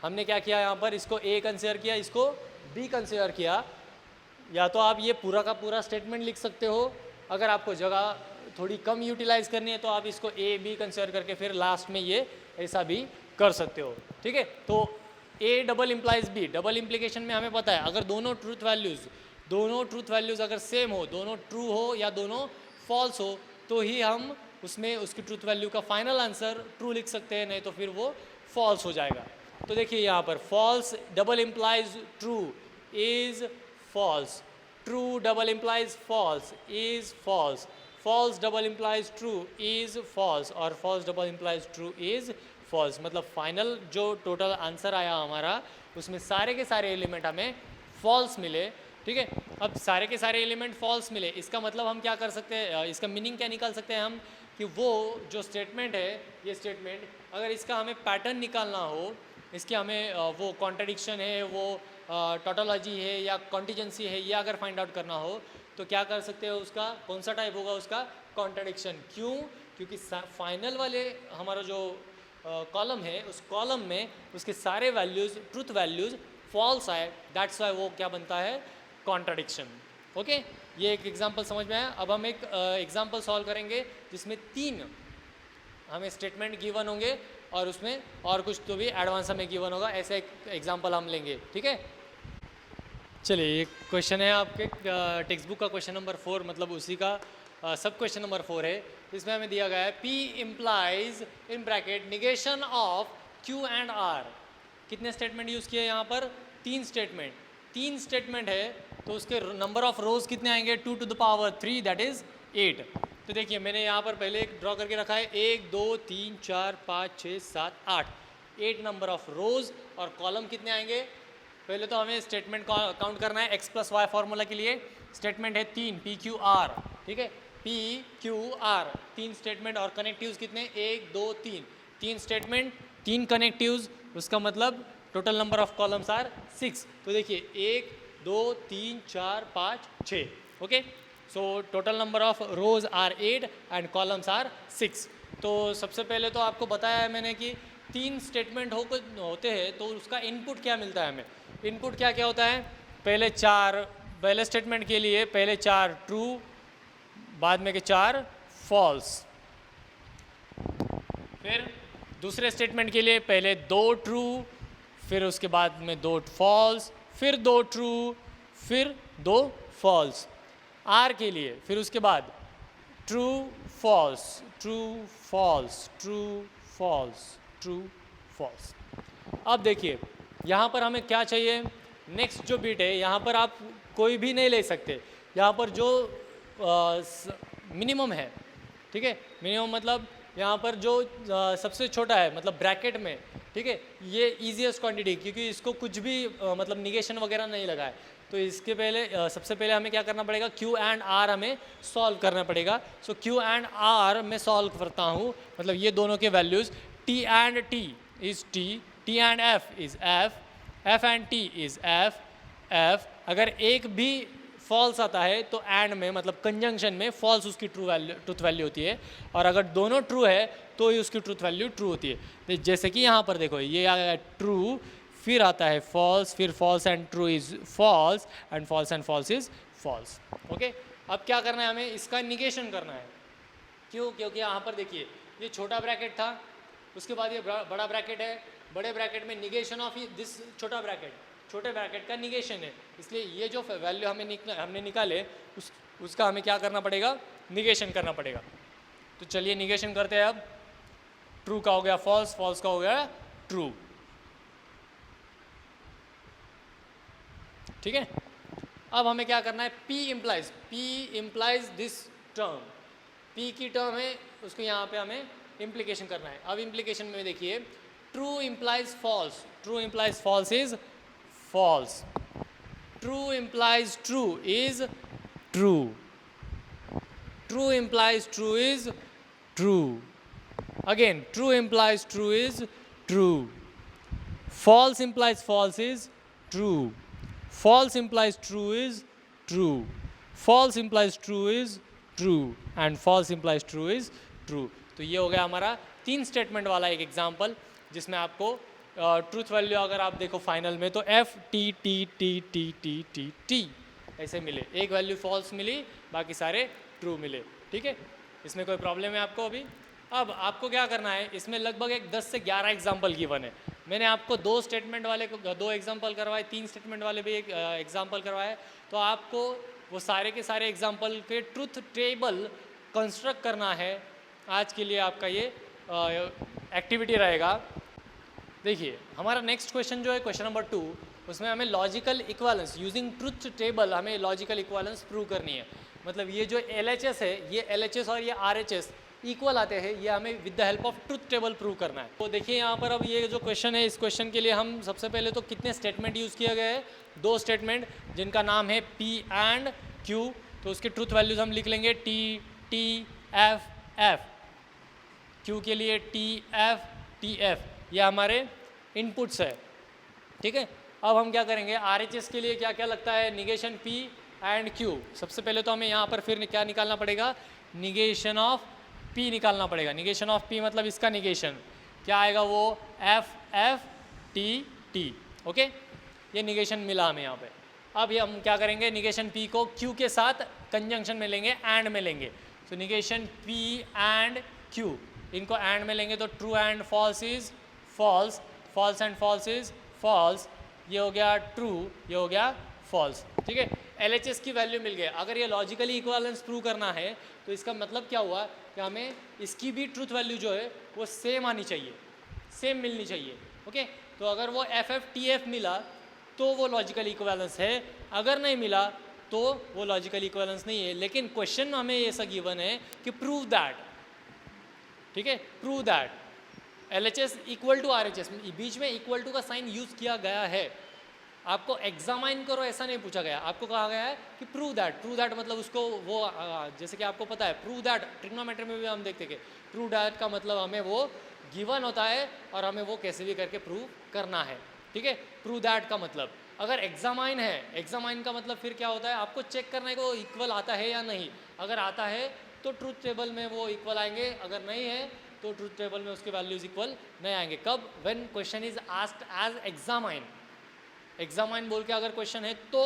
हमने क्या किया यहाँ पर, इसको A कंसिडर किया, इसको B कंसिडर किया। या तो आप ये पूरा का पूरा स्टेटमेंट लिख सकते हो, अगर आपको जगह थोड़ी कम यूटिलाइज करनी है तो आप इसको A B कंसिडर करके फिर लास्ट में ये ऐसा भी कर सकते हो, ठीक है। तो A double implies B, double implication में हमें पता है अगर दोनों ट्रूथ वैल्यूज़ अगर सेम हो, दोनों ट्रू हो या दोनों फॉल्स हो, तो ही हम उसमें उसकी ट्रूथ वैल्यू का फाइनल आंसर ट्रू लिख सकते हैं, नहीं तो फिर वो फॉल्स हो जाएगा। तो देखिए यहाँ पर false double implies true is false, true double implies false is false, false double implies true is false, और false double implies true is false. मतलब फाइनल जो टोटल आंसर आया हमारा, उसमें सारे के सारे एलिमेंट हमें फॉल्स मिले, ठीक है। अब सारे के सारे एलिमेंट फॉल्स मिले, इसका मतलब हम क्या कर सकते हैं, इसका मीनिंग क्या निकाल सकते हैं हम, कि वो जो स्टेटमेंट है, ये स्टेटमेंट अगर इसका हमें पैटर्न निकालना हो, इसकी हमें वो कॉन्ट्रडिक्शन है, वो टोटोलॉजी है या कॉन्टिजेंसी है, ये अगर फाइंड आउट करना हो तो क्या कर सकते हो, उसका कौन सा टाइप होगा, उसका कॉन्ट्रडिक्शन। क्यों, क्योंकि फाइनल वाले हमारा जो कॉलम है, उस कॉलम में उसके सारे वैल्यूज़, ट्रूथ वैल्यूज़ फॉल्स आए, दैट्स वाई वो क्या बनता है, कॉन्ट्रडिक्शन। ओके, ये एक एग्जांपल समझ में आया। अब हम एक एग्जांपल सॉल्व करेंगे जिसमें 3 हमें स्टेटमेंट गिवन होंगे और उसमें और कुछ तो भी एडवांस हमें गिवन होगा, ऐसे एक एग्जांपल हम लेंगे, ठीक है। चलिए, एक क्वेश्चन है आपके टेक्स्ट बुक का क्वेश्चन नंबर 4, मतलब उसी का सब क्वेश्चन नंबर 4 है। इसमें हमें दिया गया है P implies in bracket negation of Q and R। कितने स्टेटमेंट यूज़ किए यहाँ पर, 3 स्टेटमेंट। 3 स्टेटमेंट है तो उसके नंबर ऑफ रोज कितने आएंगे, 2 to the power 3, that is 8। तो देखिए मैंने यहाँ पर पहले एक ड्रॉ करके रखा है, 1 2 3 4 5 6 7 8, 8 नंबर ऑफ रोज, और कॉलम कितने आएंगे, पहले तो हमें स्टेटमेंट काउंट करना है x प्लस वाई फॉर्मूला के लिए स्टेटमेंट है 3 PQR, ठीक है, PQR 3 स्टेटमेंट और कनेक्टिव्स कितने 1 2 3, 3 स्टेटमेंट 3 कनेक्टिव्स, उसका मतलब total number of columns are 6। तो देखिए 1 2 3 4 5 6, okay, so total number of rows are 8 and columns are 6। तो सबसे पहले तो आपको बताया है मैंने कि 3 स्टेटमेंट होते हैं तो उसका इनपुट क्या मिलता है हमें। इनपुट क्या क्या होता है, पहले स्टेटमेंट के लिए पहले 4 ट्रू, बाद में के 4 फॉल्स, फिर दूसरे स्टेटमेंट के लिए पहले 2 ट्रू, फिर उसके बाद में 2 फॉल्स, फिर 2 ट्रू, फिर 2 फॉल्स। आर के लिए फिर उसके बाद true false true false true false true false. अब देखिए यहाँ पर हमें क्या चाहिए, नेक्स्ट जो बिट है यहाँ पर आप कोई भी नहीं ले सकते, यहाँ पर जो मिनिमम है, ठीक है, मिनिमम मतलब यहाँ पर जो सबसे छोटा है मतलब ब्रैकेट में, ठीक है, ये ईजीएस्ट क्वांटिटी, क्योंकि इसको कुछ भी मतलब निगेशन वगैरह नहीं लगा है, तो इसके पहले सबसे पहले हमें क्या करना पड़ेगा, क्यू एंड आर हमें सॉल्व करना पड़ेगा। सो क्यू एंड आर मैं सॉल्व करता हूँ, मतलब ये दोनों के values T and T is T, T and F is F, F and T is F, F अगर एक भी फॉल्स आता है तो एंड में मतलब कंजंक्शन में फॉल्स उसकी ट्रूथ वैल्यू होती है, और अगर दोनों ट्रू है तो ही उसकी ट्रूथ वैल्यू ट्रू होती है। जैसे कि यहाँ पर देखो ये आ गया ट्रू, फिर आता है फॉल्स, फिर false and true is false and false and false is false, okay. अब क्या करना है हमें, इसका निगेशन करना है। क्यों, क्योंकि यहाँ पर देखिए ये छोटा ब्रैकेट था, उसके बाद ये बड़ा ब्रैकेट है, बड़े ब्रैकेट में निगेशन ऑफ दिस छोटा ब्रैकेट, छोटे ब्रैकेट का निगेशन है, इसलिए ये जो वैल्यू हमने निकाले उसका हमें क्या करना पड़ेगा, निगेशन करना पड़ेगा। तो चलिए निगेशन करते हैं। अब ट्रू का हो गया फॉल्स, फॉल्स का हो गया ट्रू, ठीक है। अब हमें क्या करना है, P implies this term, P की टर्म है उसको यहाँ पे हमें इम्प्लीकेशन करना है। अब इम्प्लीकेशन में देखिए true implies false, true implies false is false, true implies true is true, true implies true is true, again true implies true is true, false implies false is true, false implies true is true, false implies true is true and false implies true is true। तो ये हो गया हमारा 3 statement वाला एक example, जिसमें आपको truth value अगर आप देखो फाइनल में तो F T T T T T T T ऐसे मिले, एक वैल्यू फॉल्स मिली, बाकी सारे ट्रू मिले, ठीक है। इसमें कोई प्रॉब्लम है आपको अभी? अब आपको क्या करना है, इसमें लगभग एक 10 से 11 एग्जाम्पल गिवन है। मैंने आपको 2 स्टेटमेंट वाले को 2 एग्जाम्पल करवाए, 3 स्टेटमेंट वाले भी एक एग्जाम्पल करवाए, तो आपको वो सारे के सारे एग्जाम्पल के ट्रूथ टेबल कंस्ट्रक्ट करना है। आज के लिए आपका ये एक्टिविटी रहेगा। देखिए हमारा नेक्स्ट क्वेश्चन जो है क्वेश्चन नंबर 2, उसमें हमें logical equivalence using truth table, हमें लॉजिकल इक्वालेंस प्रूव करनी है। मतलब ये जो LHS है, ये LHS और ये RHS इक्वल आते हैं, ये हमें with the help of truth table prove करना है। तो देखिए यहाँ पर अब ये जो क्वेश्चन है, इस क्वेश्चन के लिए हम सबसे पहले तो कितने स्टेटमेंट यूज़ किया गया है, 2 स्टेटमेंट जिनका नाम है P एंड Q। तो उसके ट्रूथ वैल्यूज हम लिख लेंगे T T F F, Q के लिए T F T F, ये हमारे इनपुट्स है, ठीक है। अब हम क्या करेंगे, RHS के लिए क्या क्या लगता है, निगेशन P एंड Q। सबसे पहले तो हमें यहाँ पर फिर क्या निकालना पड़ेगा, निगेशन ऑफ P निकालना पड़ेगा। निगेशन ऑफ P मतलब इसका निगेशन क्या आएगा, वो F F T T, okay. ये निगेशन मिला हमें यहाँ पे। अब ये हम क्या करेंगे, निगेशन P को Q के साथ कंजंक्शन में लेंगे, एंड में लेंगे। तो निगेशन P एंड Q, इनको एंड में लेंगे तो true and false is false, false and false is false, ये हो गया ट्रू, ये हो गया फॉल्स, ठीक है। LHS की वैल्यू मिल गई। अगर ये लॉजिकली इक्वालेंस प्रूव करना है तो इसका मतलब क्या हुआ कि हमें इसकी भी ट्रूथ वैल्यू जो है वो सेम आनी चाहिए, सेम मिलनी चाहिए, ओके। तो अगर वो FF TF मिला तो वो लॉजिकल इक्वालेंस है, अगर नहीं मिला तो वो लॉजिकल इक्वालेंस नहीं है। लेकिन क्वेश्चन हमें ऐसा गिवन है कि प्रूव दैट, ठीक है, prove that LHS equal to RHS, बीच में इक्वल टू का साइन यूज किया गया है, आपको एग्जामाइन करो ऐसा नहीं पूछा गया, आपको कहा गया है कि प्रूव दैट मतलब उसको वो जैसे कि आपको पता है प्रूव दैट, ट्रिग्नोमेट्री में भी हम देखते हैं प्रूव दैट का मतलब हमें वो गिवन होता है और हमें वो कैसे भी करके प्रूव करना है, ठीक है। प्रूव दैट का मतलब, अगर एग्जामाइन है, एग्जामाइन का मतलब फिर क्या होता है, आपको चेक करना है कि वो इक्वल आता है या नहीं। अगर आता है तो ट्रूथ टेबल में वो इक्वल आएंगे, अगर नहीं है तो ट्रूथ टेबल में उसके वैल्यूज इक्वल नहीं आएंगे। कब? When question is asked as examine. Examine बोल के अगर क्वेश्चन है तो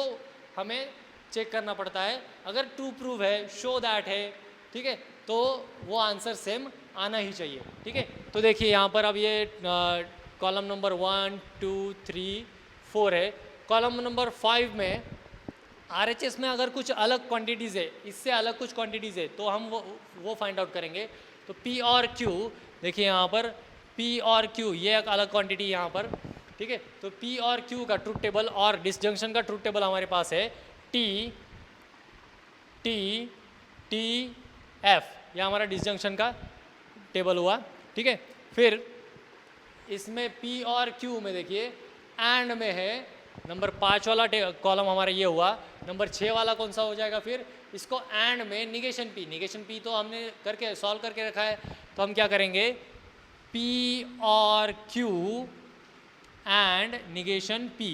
हमें चेक करना पड़ता है। अगर टू प्रूव है, शो दैट है, ठीक है, तो वो आंसर सेम आना ही चाहिए, ठीक है। तो देखिए यहाँ पर अब ये कॉलम नंबर 1 2 3 4 है। कॉलम नंबर 5 में RHS में अगर कुछ अलग क्वांटिटीज़ है, इससे अलग कुछ क्वांटिटीज़ है, तो हम वो फाइंड आउट करेंगे। तो P और Q, देखिए यहाँ पर P और Q ये एक अलग क्वांटिटी यहाँ पर, ठीक है। तो P और Q का ट्रूथ टेबल और डिसजंक्शन का ट्रूथ टेबल हमारे पास है T T T F, ये हमारा डिसजंक्शन का टेबल हुआ, ठीक है। फिर इसमें P और Q में देखिए एंड में है नंबर 5 वाला कॉलम हमारा ये हुआ। नंबर 6 वाला कौन सा हो जाएगा फिर, इसको एंड में निगेशन P तो हमने करके सॉल्व करके रखा है, तो हम क्या करेंगे P और Q एंड निगेशन P।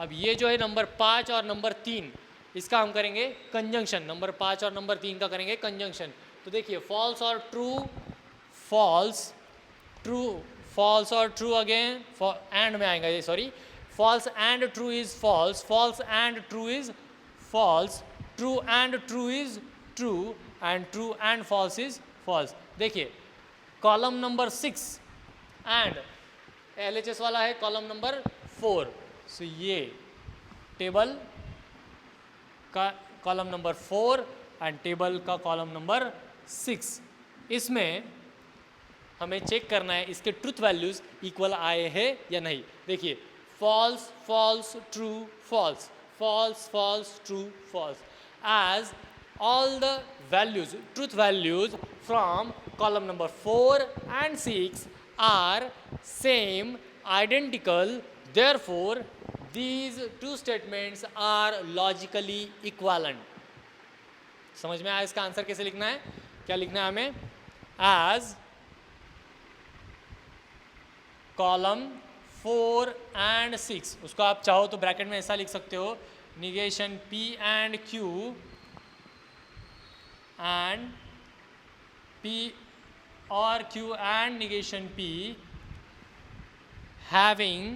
अब ये जो है नंबर 5 और नंबर 3, इसका हम करेंगे कंजंक्शन, नंबर 5 और नंबर 3 का करेंगे कंजंक्शन। तो देखिए फॉल्स और ट्रू, फॉल्स ट्रू, फॉल्स और ट्रू अगेन एंड में आएगा ये, sorry, false and true is false, false and true is false, true and true is true, and true and false is false। देखिए column number 6 and LHS वाला है column number 4, सो ये table का column number 4 and table का column number 6, इसमें हमें check करना है इसके ट्रूथ वैल्यूज इक्वल आए हैं या नहीं। देखिए false false true false, false false true false, as all the values, truth values from column number 4 and 6 are same, identical, therefore these two statements are logically equivalent। समझ में आया इसका answer कैसे लिखना है, क्या लिखना है हमें, as column 4 and 6, उसको आप चाहो तो ब्रैकेट में ऐसा लिख सकते हो, negation P and Q and P और Q and negation P having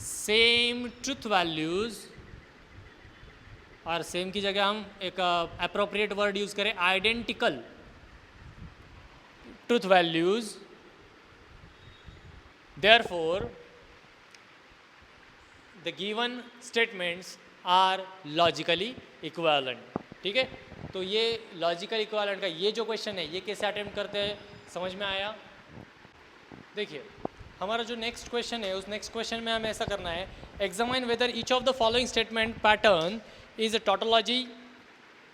same truth values, और सेम की जगह हम एक अप्रोप्रिएट वर्ड यूज करें, identical truth values, therefore the given statements are logically equivalent। ठीक है, तो ये लॉजिकल इक्विवेलेंट का ये जो क्वेश्चन है ये कैसे अटेम्प्ट करते हैं, समझ में आया। देखिए हमारा जो नेक्स्ट क्वेश्चन है उस नेक्स्ट क्वेश्चन में हमें ऐसा करना है, examine whether each of the following statement pattern is a tautology,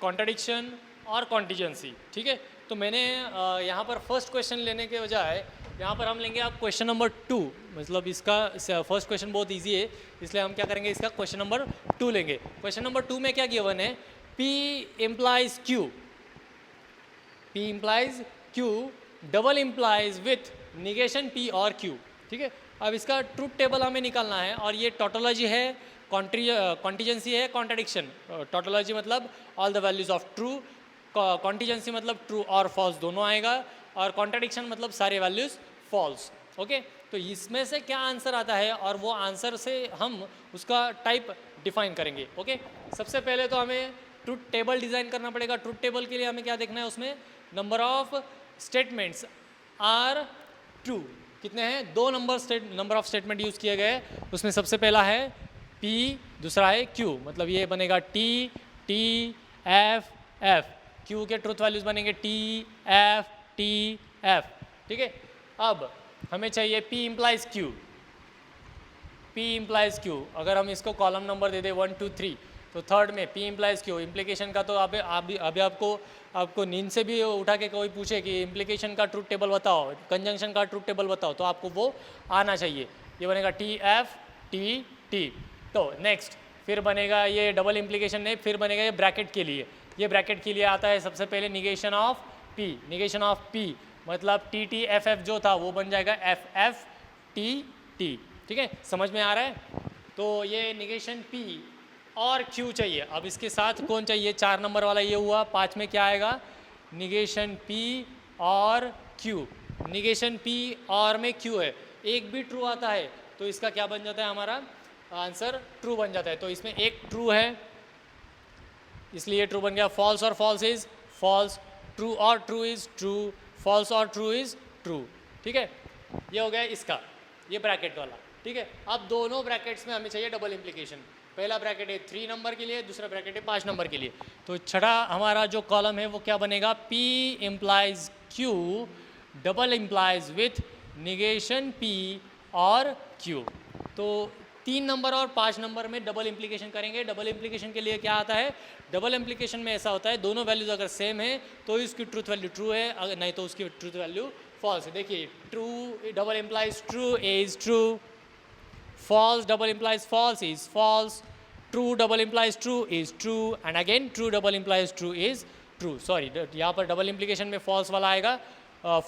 contradiction और कॉन्टिजेंसी। ठीक है, तो मैंने यहाँ पर फर्स्ट क्वेश्चन लेने के बजाय यहाँ पर हम लेंगे आप क्वेश्चन नंबर 2, मतलब इसका फर्स्ट क्वेश्चन बहुत इजी है इसलिए हम क्या करेंगे, इसका क्वेश्चन नंबर 2 लेंगे। क्वेश्चन नंबर 2 में क्या गिवन है, P implies Q, P implies Q double implies with negation P और Q। ठीक है, अब इसका ट्रूथ टेबल हमें निकालना है और ये टोटोलॉजी है, कॉन्टिजेंसी है, कॉन्ट्रडिक्शन। टोटोलॉजी मतलब all the values of true, contingency मतलब ट्रू और फॉल्स दोनों आएगा, और कॉन्ट्रडिक्शन मतलब सारे वैल्यूज फॉल्स। ओके, तो इसमें से क्या आंसर आता है और वो आंसर से हम उसका टाइप डिफाइन करेंगे। ओके, सबसे पहले तो हमें ट्रूथ टेबल डिज़ाइन करना पड़ेगा। ट्रूथ टेबल के लिए हमें क्या देखना है, उसमें number of statements are true कितने हैं, 2 नंबर ऑफ स्टेटमेंट यूज़ किए गए। उसमें सबसे पहला है P, दूसरा है Q, मतलब ये बनेगा T T F F, Q के ट्रूथ वैल्यूज बनेंगे T F T F। ठीक है, अब हमें चाहिए P implies Q, P implies Q। अगर हम इसको कॉलम नंबर दे दें 1 2 3, तो थर्ड में P implies Q, इम्प्लीकेशन का तो अभी आपको नींद से भी उठा के कोई पूछे कि इम्प्लीकेशन का ट्रूथ टेबल बताओ, कंजंक्शन का ट्रूथ टेबल बताओ, तो आपको वो आना चाहिए। ये बनेगा टी एफ टी टी। तो नेक्स्ट फिर बनेगा ये डबल इम्प्लीकेशन नहीं, फिर बनेगा ये ब्रैकेट के लिए। ये ब्रैकेट के लिए आता है सबसे पहले negation of P. Negation of P मतलब टी टी एफ एफ जो था वो बन जाएगा एफ एफ टी टी। ठीक है, समझ में आ रहा है? तो ये निगेशन पी और क्यू चाहिए। अब इसके साथ कौन चाहिए? 4 नंबर वाला ये हुआ। 5 में क्या आएगा? निगेशन पी और क्यू। निगेशन पी और में क्यू है, एक भी ट्रू आता है तो इसका क्या बन जाता है? हमारा आंसर ट्रू बन जाता है। तो इसमें एक ट्रू है इसलिए ट्रू बन गया। फॉल्स और फॉल्स इज फॉल्स, ट्रू और ट्रू इज ट्रू, फॉल्स और ट्रू इज ट्रू। ठीक है, ये हो गया इसका, ये ब्रैकेट वाला। ठीक है, अब दोनों ब्रैकेट्स में हमें चाहिए डबल इम्प्लीकेशन। पहला ब्रैकेट है 3 नंबर के लिए, दूसरा ब्रैकेट है 5 नंबर के लिए। तो छठा हमारा जो कॉलम है वो क्या बनेगा? P implies Q double implies with negation P और Q। तो 3 नंबर और 5 नंबर में डबल इम्प्लीकेशन करेंगे। डबल इम्प्लीकेशन के लिए क्या आता है? डबल इम्प्लीकेशन में ऐसा होता है दोनों वैल्यूज अगर सेम है तो इसकी ट्रूथ वैल्यू ट्रू है, अगर नहीं तो उसकी ट्रूथ वैल्यू फॉल्स है। देखिए, true double implies true is true, false double implies false is false, true double implies true is true, and again true double implies true is true. Sorry, यहाँ पर double implication में false वाला आएगा,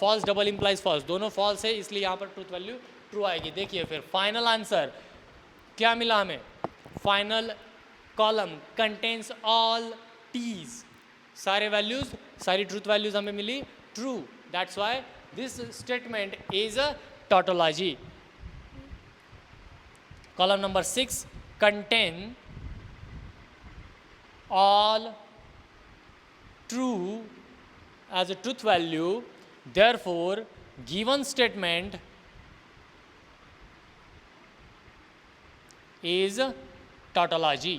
false double implies false, दोनों false है इसलिए यहाँ पर ट्रूथ वैल्यू ट्रू आएगी। देखिए फिर फाइनल आंसर क्या मिला हमें? Final column contains all Ts, सारे वैल्यूज, सारी ट्रूथ वैल्यूज हमें मिली true. That's why this statement is a tautology. Column number 6 contain all true as a truth value, therefore given statement is tautology।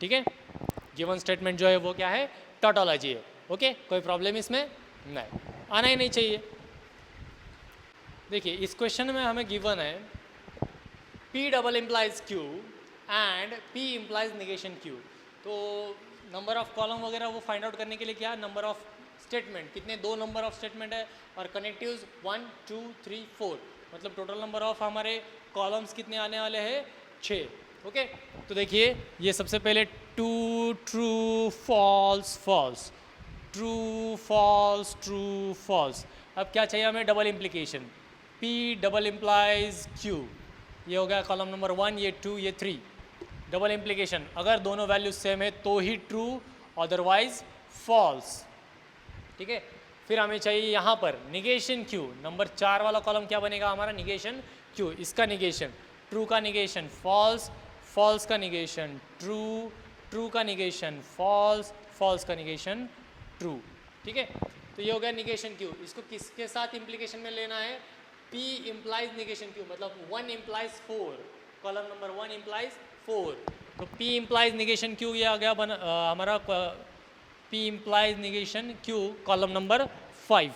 ठीक है, given statement जो है वो क्या है? टॉटोलॉजी है। ओके, कोई प्रॉब्लम इसमें नहीं, आना ही नहीं चाहिए। देखिए इस क्वेश्चन में हमें गिवन है P double implies Q and P implies negation Q। तो नंबर ऑफ कॉलम वगैरह वो फाइंड आउट करने के लिए क्या? नंबर ऑफ स्टेटमेंट, कितने? 2 नंबर ऑफ स्टेटमेंट है और कनेक्टिव्स 1 2 3 4, मतलब टोटल नंबर ऑफ हमारे कॉलम्स कितने आने वाले हैं? 6। ओके, तो देखिए ये सबसे पहले two true false false, true false true false. अब क्या चाहिए हमें? Double implication. P double implies Q, ये हो गया कॉलम नंबर 1, ये 2, ये 3। डबल इम्प्लीकेशन, अगर दोनों वैल्यूज सेम है तो ही ट्रू, अदरवाइज फॉल्स। ठीक है, फिर हमें चाहिए यहाँ पर निगेशन Q। नंबर 4 वाला कॉलम क्या बनेगा हमारा? Negation Q। इसका निगेशन, ट्रू का निगेशन फॉल्स, फॉल्स का निगेशन ट्रू, ट्रू का निगेशन फॉल्स, फॉल्स का निगेशन ट्रू। ठीक है, तो ये हो गया निगेशन Q। इसको किसके साथ इम्प्लीकेशन में लेना है? P इम्प्लाइज निगेशन Q, मतलब 1 इम्प्लाइज 4, कॉलम नंबर 1 इम्प्लाइज 4। तो P इम्प्लाइज निगेशन Q ये आ गया हमारा P implies negation Q column number 5।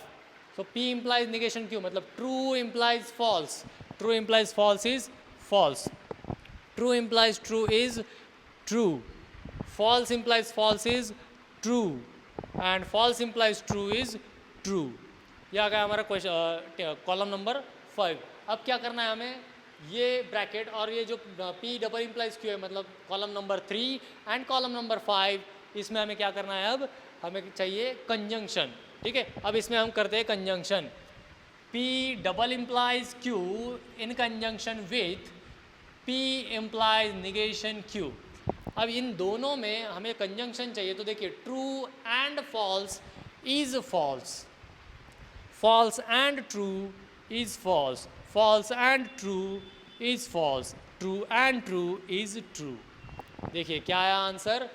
तो P इम्प्लाइज निगेशन Q मतलब true implies false, true implies false is false, true implies true is true, false implies false is true, and false implies true is true. यह आ गया हमारा question column number 5। अब क्या करना है हमें? ये ब्रैकेट और ये जो P डबल इम्प्लाइज Q है मतलब column number 3 and column number 5, इसमें हमें क्या करना है? अब हमें चाहिए कंजंक्शन। ठीक है, अब इसमें हम करते हैं conjunction. P double implies Q in conjunction with P implies negation Q। अब इन दोनों में हमें कंजंक्शन चाहिए। तो देखिए true and false is false, false and true is false, false and true is false, true and true is true। देखिए क्या आया आंसर?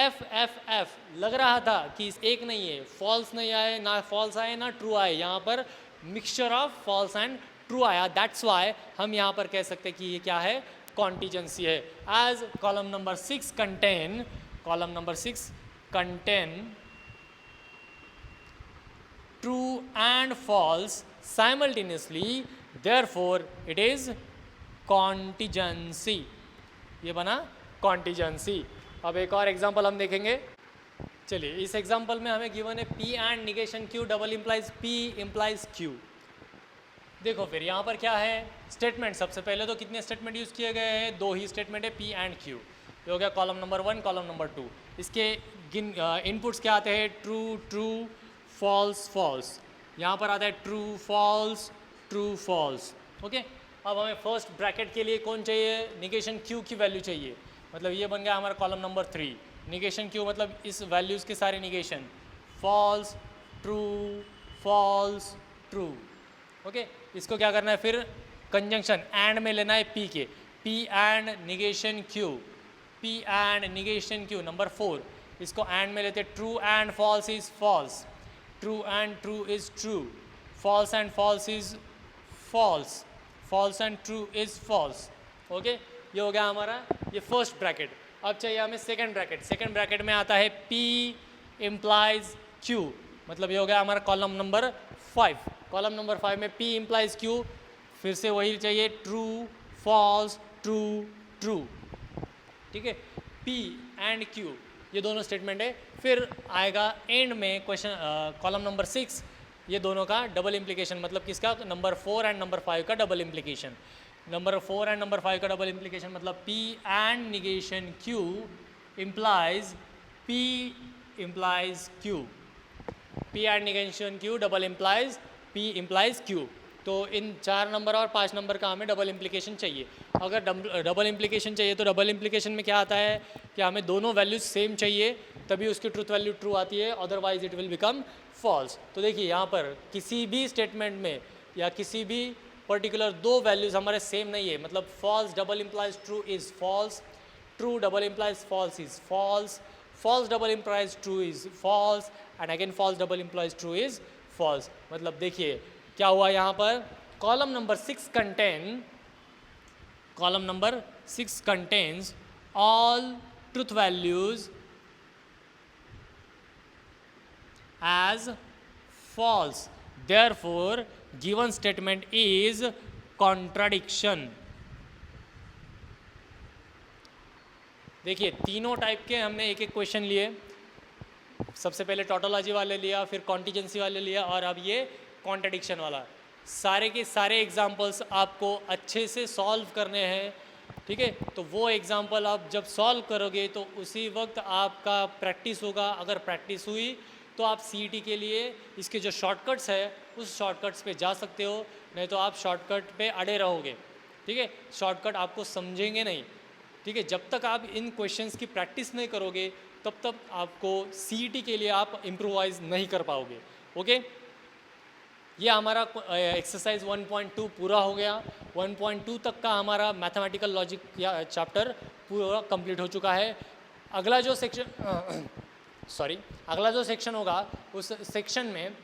F F F। लग रहा था कि एक नहीं है, false नहीं आए, ना false आए ना true आए, यहाँ पर mixture of false and true आया। That's why हम यहाँ पर कह सकते हैं कि ये क्या है? contingency है। As column number 6 contain, column number 6 contain true and false simultaneously, therefore it is contingency। ये बना contingency। अब एक और एग्जांपल हम देखेंगे। चलिए इस एग्जांपल में हमें गिवन है P and negation Q double implies P implies Q। देखो फिर यहाँ पर क्या है स्टेटमेंट, सबसे पहले तो कितने स्टेटमेंट यूज़ किए गए हैं, 2 ही स्टेटमेंट है P एंड Q। ये हो गया कॉलम नंबर 1, कॉलम नंबर 2। इसके इनपुट्स क्या आते हैं, ट्रू ट्रू, फॉल्स फॉल्स। यहाँ पर आता है true false, true false. Okay, अब हमें फर्स्ट ब्रैकेट के लिए कौन चाहिए, निगेशन Q की वैल्यू चाहिए। मतलब ये बन गया हमारा कॉलम नंबर 3। निगेशन Q मतलब इस वैल्यूज़ के सारे negation, false true false true. Okay, इसको क्या करना है फिर, कंजंक्शन एंड में लेना है P के, P and negation Q, P and negation Q number 4। इसको एंड में लेते, true and false is false, true and true is true, false and false is false, false and true is false. Okay, ये हो गया हमारा ये first bracket. अब चाहिए हमें सेकंड ब्रैकेट। सेकंड ब्रैकेट में आता है P इम्प्लाइज Q, मतलब ये हो गया हमारा कॉलम नंबर 5। कॉलम नंबर 5 में P इम्प्लाइज Q, फिर से वही चाहिए ट्रू फॉल्स ट्रू ट्रू। ठीक है, P एंड Q ये दोनों स्टेटमेंट है। फिर आएगा एंड में क्वेश्चन कॉलम नंबर 6, ये दोनों का डबल इम्प्लीकेशन, मतलब किसका, नंबर 4 एंड नंबर 5 का double implication. Number 4 and number 5 का डबल इम्प्लीकेशन मतलब P and negation Q implies P implies Q, P and negation Q double implies P implies Q। तो इन 4 number और 5 नंबर का हमें double implication चाहिए। अगर double implication चाहिए तो डबल इम्प्लीकेशन में क्या आता है कि हमें दोनों वैल्यूज सेम चाहिए, तभी उसकी ट्रूथ वैल्यू ट्रू आती है, otherwise it will become false. तो देखिए यहाँ पर किसी भी स्टेटमेंट में या किसी भी पर्टिकुलर 2 वैल्यूज हमारे सेम नहीं है, मतलब false double implies true is false, true double implies false is false, false double implies true is false and again false double implies true is false. मतलब देखिए क्या हुआ यहाँ पर, column number 6 contains all truth values as false, therefore given statement is contradiction। देखिए तीनों type के हमने एक एक क्वेश्चन लिए, सबसे पहले टोटोलॉजी वाले लिया, फिर कॉन्टिजेंसी वाले लिया, और अब ये कॉन्ट्रडिक्शन वाला। सारे के सारे एग्जाम्पल्स आपको अच्छे से सॉल्व करने हैं। ठीक है, तो वो एग्जाम्पल आप जब सॉल्व करोगे तो उसी वक्त आपका प्रैक्टिस होगा। अगर प्रैक्टिस हुई तो आप CET के लिए इसके जो शॉर्टकट्स है उस शॉर्टकट्स पे जा सकते हो, नहीं तो आप शॉर्टकट पे अड़े रहोगे। ठीक है, शॉर्टकट आपको समझेंगे नहीं। ठीक है, जब तक आप इन क्वेश्चंस की प्रैक्टिस नहीं करोगे तब तक आपको CET के लिए आप इम्प्रोवाइज नहीं कर पाओगे। ओके, ये हमारा एक्सरसाइज 1.2 पूरा हो गया। 1.2 तक का हमारा मैथमेटिकल लॉजिक या चैप्टर पूरा कंप्लीट हो चुका है। अगला जो सेक्शन होगा उस सेक्शन में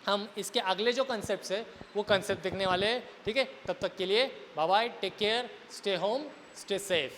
हम इसके अगले जो कंसेप्ट्स है वो कंसेप्ट देखने वाले हैं। ठीक है, तब तक के लिए bye bye, take care, stay home, stay safe.